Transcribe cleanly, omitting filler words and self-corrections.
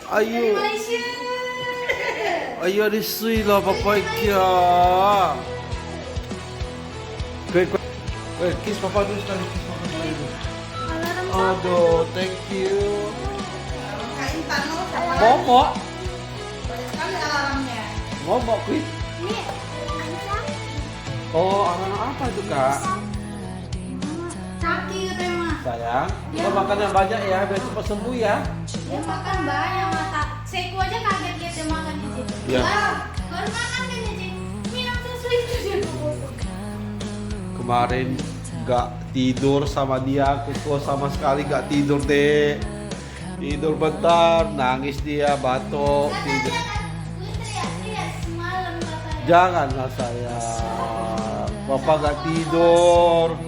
Dari Ayo. Malaysia. Ayo risui lah papa Kia. Kiss papa dulu sekali. Kiss papa sekali dulu. Alarm Aduh, thank you. Kak Intan lo siapa lagi? Momok. Banyak sekali alarmnya. Momok, Kwi. Ini Oh, anak apa itu, Kak? kaki katanya mah. Sayang, kita makan yang banyak ya, biar cepat sembuh ya. Dia makan banyak mata. Seku aja kaget dia makan di sini. Iya. Baru makan dia Cik. Minum susu itu dia. Kemarin gak tidur sama dia, Kuko sama sekali gak tidur deh. Tidur bentar, nangis dia, batuk, tidur. Katanya kan, gue teriak-teriak semalam katanya. Janganlah sayang, Papa gak tidur.